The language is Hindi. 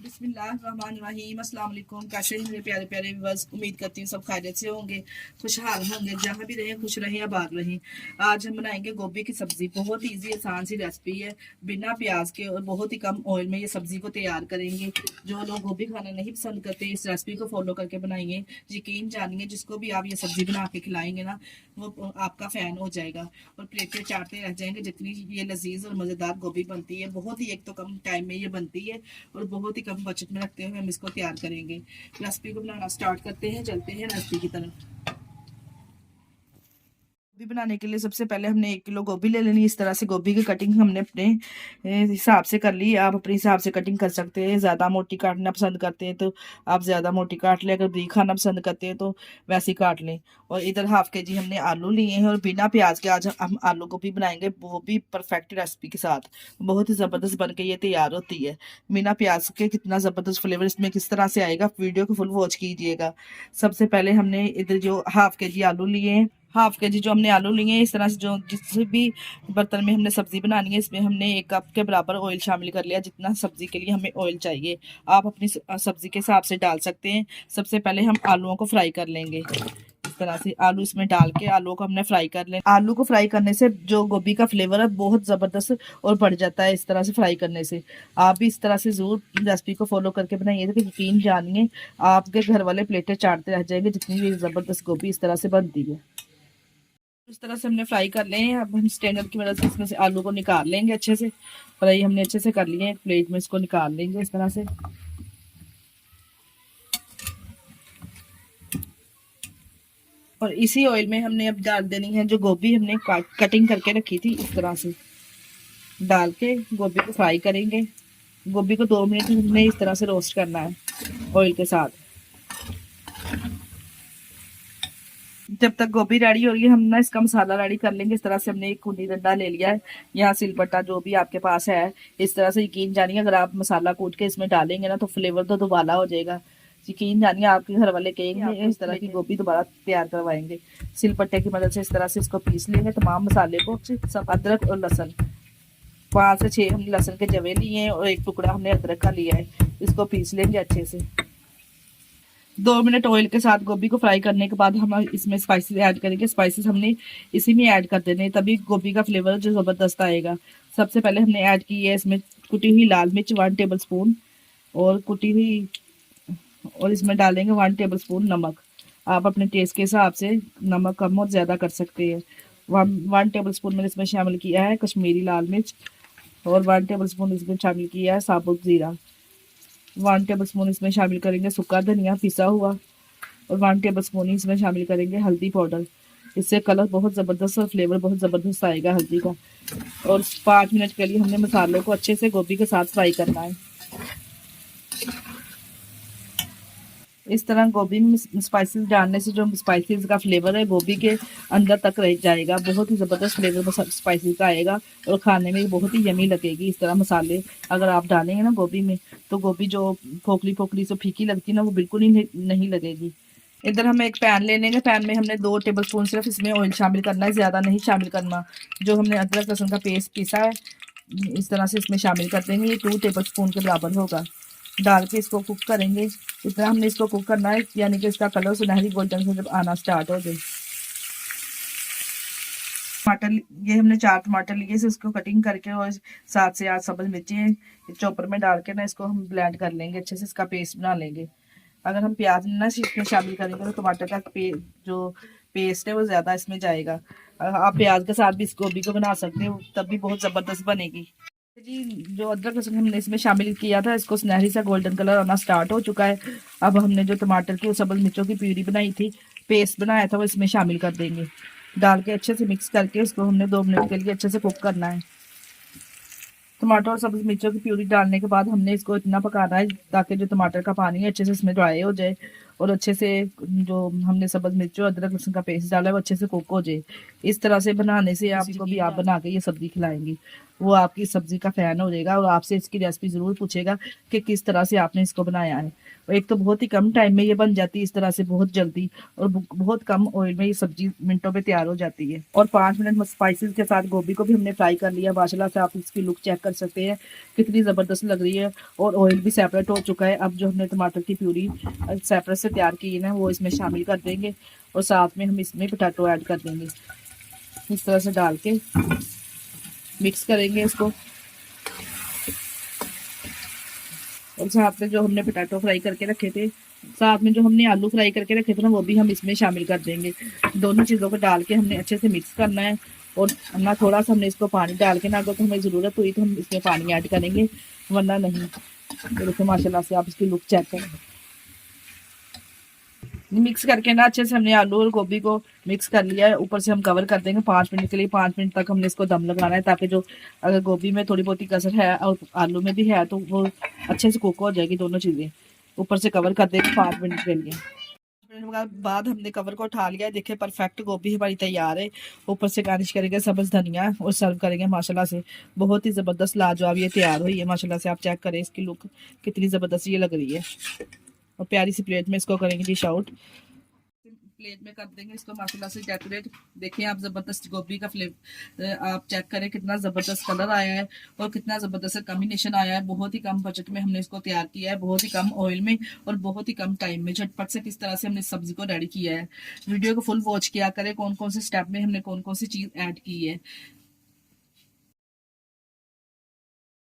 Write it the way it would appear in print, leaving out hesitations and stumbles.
बिस्मिल्लाहिर्रहमानिर्रहीम अस्सलाम वालेकुम। कैसे हैं मेरे प्यारे प्यारे व्यूअर्स? उम्मीद करती हूँ सब खैरियत से होंगे, खुशहाल होंगे, जहाँ भी रहें खुश रहें आबाद रहें। आज हम बनाएंगे गोभी की सब्जी। बहुत इजी आसान सी रेसिपी है, बिना प्याज के और बहुत ही कम ऑयल में ये सब्जी को तैयार करेंगे। जो लोग गोभी खाना नहीं पसंद करते इस रेसिपी को फॉलो करके बनाइए, यकीन जानिए जिसको भी आप ये सब्जी बना के खिलाएंगे ना वो आपका फैन हो जाएगा और प्लेटें चाटते रह जाएंगे। जितनी ये लजीज और मज़ेदार गोभी बनती है, बहुत ही एक तो कम टाइम में ये बनती है और बहुत ही कम बजट में रखते हुए हम इसको तैयार करेंगे। रेसिपी को बनाना स्टार्ट करते हैं, चलते हैं रेसिपी की तरफ। गोभी बनाने के लिए सबसे पहले हमने 1 किलो गोभी ले लेनी। इस तरह से गोभी की कटिंग हमने अपने हिसाब से कर ली। आप अपने हिसाब से कटिंग कर सकते हैं। ज़्यादा मोटी काटना पसंद करते हैं तो आप ज़्यादा मोटी काट लें, अगर बारीक खाना पसंद करते हैं तो वैसे ही काट लें। और इधर हाफ के जी हमने आलू लिए हैं और बिना प्याज के आज हम आलू गोभी बनाएंगे, वो भी परफेक्ट रेसिपी के साथ। बहुत ही ज़बरदस्त बन के ये तैयार होती है बिना प्याज के। कितना ज़बरदस्त फ्लेवर इसमें किस तरह से आएगा, वीडियो को फुल वॉच कीजिएगा। सबसे पहले हमने इधर जो हाफ के जी आलू लिए हैं, हाफ के जी जो हमने आलू लिए हैं, इस तरह से जो जिस भी बर्तन में हमने सब्जी बनानी है इसमें हमने 1 कप के बराबर ऑयल शामिल कर लिया, जितना सब्जी के लिए हमें ऑयल चाहिए आप अपनी सब्जी के हिसाब से डाल सकते हैं। सबसे पहले हम आलूओं को फ्राई कर लेंगे। इस तरह से आलू इसमें डाल के आलू को हमने फ्राई कर लें। आलू को फ्राई करने से जो गोभी का फ्लेवर है बहुत ज़बरदस्त और बढ़ जाता है। इस तरह से फ्राई करने से आप भी इस तरह से ज़रूर रेसिपी को फॉलो करके बनाइए, तो यकीन जानिए आपके घर वाले प्लेटें चाटते रह जाएंगे, जितनी भी ज़बरदस्त गोभी इस तरह से बनती है। इस तरह से हमने फ्राई कर लें। अब हम स्टैंडर की मदद से इसमें से आलू को निकाल लेंगे। अच्छे से फ्राई हमने अच्छे से कर लिए। एक प्लेट में इसको निकाल लेंगे इस तरह से। और इसी ऑयल में हमने अब डाल देनी है जो गोभी हमने कटिंग करके रखी थी। इस तरह से डाल के गोभी को फ्राई करेंगे। गोभी को 2 मिनट हमने इस तरह से रोस्ट करना है ऑयल के साथ। जब तक गोभी रेडी हो रही है हम ना इसका मसाला रेडी कर लेंगे। इस तरह से हमने एक कुंडी डंडा ले लिया है या सिलबट्टा, जो भी आपके पास है। इस तरह से यकीन जानिए अगर आप मसाला कूट के इसमें डालेंगे ना तो फ्लेवर तो दोबारा हो जाएगा। यकीन जानिए आपके घर वाले कहेंगे इस तरह की गोभी दोबारा तैयार करवाएंगे। सिलबट्टे की मदद से इस तरह से इसको पीस लेंगे तमाम मसाले को। सब अदरक और लहसुन 5 से 6 हमने लहसुन के जवे लिए हैं और 1 टुकड़ा हमने अदरक का लिया है। इसको पीस लेंगे अच्छे से। 2 मिनट ऑयल के साथ गोभी को फ्राई करने के बाद हम इसमें स्पाइसेस ऐड करेंगे। स्पाइसेस हमने इसी में ऐड कर देने, तभी गोभी का फ्लेवर जो ज़बरदस्त आएगा। सबसे पहले हमने ऐड की है इसमें कुटी हुई लाल मिर्च 1 टेबल स्पून और कुटी हुई, और इसमें डालेंगे 1 टेबल स्पून नमक। आप अपने टेस्ट के हिसाब से नमक कम और ज़्यादा कर सकते हैं। 1 टेबल स्पून मैंने इसमें शामिल किया है कश्मीरी लाल मिर्च और 1 टेबल स्पून इसमें शामिल किया है साबुत ज़ीरा। 1 टेबल स्पून इसमें शामिल करेंगे सूखा धनिया पिसा हुआ और 1 टेबल स्पून इसमें शामिल करेंगे हल्दी पाउडर। इससे कलर बहुत ज़बरदस्त और फ्लेवर बहुत ज़बरदस्त आएगा हल्दी का। और 5 मिनट के लिए हमने मसालों को अच्छे से गोभी के साथ फ्राई करना है। इस तरह गोभी में स्पाइसेस डालने से जो स्पाइसेस का फ्लेवर है गोभी के अंदर तक रह जाएगा। बहुत ही ज़बरदस्त फ्लेवर स्पाइसेस का आएगा और खाने में बहुत ही यमी लगेगी। इस तरह मसाले अगर आप डालेंगे ना गोभी में तो गोभी जो फोकली फोकली से फीकी लगती है ना वो बिल्कुल ही नहीं लगेगी। इधर हम एक पैन ले लेंगे। पैन में हमने 2 टेबल स्पून सिर्फ इसमें ऑयल शामिल करना है, ज़्यादा नहीं शामिल करना। जो हमने अदरक लहसुन का पेस्ट पीसा है इस तरह से इसमें शामिल कर देंगे। ये 2 टेबल स्पून के बराबर होगा। डाल के इसको कुक करेंगे। इतना हमने इसको कुक करना है यानी कि इसका कलर सुनहरी गोल्डन से जब आना स्टार्ट हो जाए। टमाटर ये हमने 4 टमाटर लिए, इसको कटिंग करके और 7 से 8 सब्ज मिर्ची चॉपर में डाल के ना इसको हम ब्लेंड कर लेंगे अच्छे से। इसका पेस्ट बना लेंगे। अगर हम प्याज ना इसमें शामिल करेंगे तो टमाटर का जो पेस्ट है वो ज़्यादा इसमें जाएगा। आप प्याज के साथ भी इस गोभी को बना सकते हो, तब भी बहुत ज़बरदस्त बनेगी जी। जो अदरक लहसुन हमने इसमें शामिल किया था इसको सुनहरी सा गोल्डन कलर आना स्टार्ट हो चुका है। अब हमने जो टमाटर की और सब्ज मिर्चों की प्यूरी बनाई थी, पेस्ट बनाया था, वो इसमें शामिल कर देंगे। डाल के अच्छे से मिक्स करके इसको हमने 2 मिनट के लिए अच्छे से कुक करना है। टमाटर और सब्ज मिर्चों की प्यूरी डालने के बाद हमने इसको इतना पकाना है ताकि जो टमाटर का पानी है अच्छे से इसमें ड्राई हो जाए और अच्छे से जो हमने सब्ज मिर्च और अदरक लहसुन का पेस्ट डाला है वो अच्छे से कुक हो जाए। इस तरह से बनाने से आपको भी आप बना के ये सब्जी खिलाएंगी, वो आपकी सब्जी का फ़ैन हो जाएगा और आपसे इसकी रेसिपी ज़रूर पूछेगा कि किस तरह से आपने इसको बनाया है। एक तो बहुत ही कम टाइम में ये बन जाती है इस तरह से, बहुत जल्दी, और बहुत कम ऑयल में ये सब्जी मिनटों में तैयार हो जाती है। और 5 मिनट स्पाइसेस के साथ गोभी को भी हमने फ्राई कर लिया। माशाल्लाह से आप इसकी लुक चेक कर सकते हैं कितनी ज़बरदस्त लग रही है, और ऑयल भी सेपरेट हो चुका है। अब जो हमने टमाटर की प्यूरी सेपरेट से तैयार की है ना, वो इसमें शामिल कर देंगे, और साथ में हम इसमें पोटैटो ऐड कर देंगे। इस तरह से डाल के मिक्स करेंगे इसको, और साथ में जो हमने पोटैटो फ्राई करके रखे थे, साथ में जो हमने आलू फ्राई करके रखे थे ना, वो भी हम इसमें शामिल कर देंगे। दोनों चीज़ों को डाल के हमने अच्छे से मिक्स करना है, और ना थोड़ा सा हमने इसको पानी डाल के, ना अगर तो हमें ज़रूरत हुई तो हम इसमें पानी ऐड करेंगे, वरना नहीं। तो देखो माशाल्लाह से आप इसकी लुक चेक करें। मिक्स करके ना अच्छे से हमने आलू और गोभी को मिक्स कर लिया है। ऊपर से हम कवर कर देंगे 5 मिनट के लिए। 5 मिनट तक हमने इसको दम लगाना है, ताकि जो अगर गोभी में थोड़ी बहुत ही कसर है और आलू में भी है तो वो अच्छे से कुक हो जाएगी दोनों चीज़ें। ऊपर से कवर कर देंगे 5 मिनट के लिए। 5 मिनट बाद हमने कवर को उठा लिया है। देखिए परफेक्ट गोभी हमारी तैयार है। ऊपर से गार्निश करेंगे सब्ज धनिया और सर्व करेंगे। माशाल्लाह से बहुत ही ज़बरदस्त लाजवाब ये तैयार हुई है। माशाल्लाह से आप चेक करें इसकी लुक कितनी ज़बरदस्त ये लग रही है, और प्यारी सी प्लेट में इसको करेंगे डिश आउट। प्लेट में कर देंगे इसको माशाल्लाह से डेकोरेट। देखिए आप ज़बरदस्त गोभी का फ्लेवर आप चेक करें कितना ज़बरदस्त कलर आया है, और कितना ज़बरदस्त कॉम्बिनेशन आया है। बहुत ही कम बजट में हमने इसको तैयार किया है, बहुत ही कम ऑयल में और बहुत ही कम टाइम में झटपट से किस तरह से हमने सब्जी को रेडी किया है। वीडियो को फुल वॉच किया करें, कौन कौन से स्टेप में हमने कौन कौन सी चीज़ ऐड की है।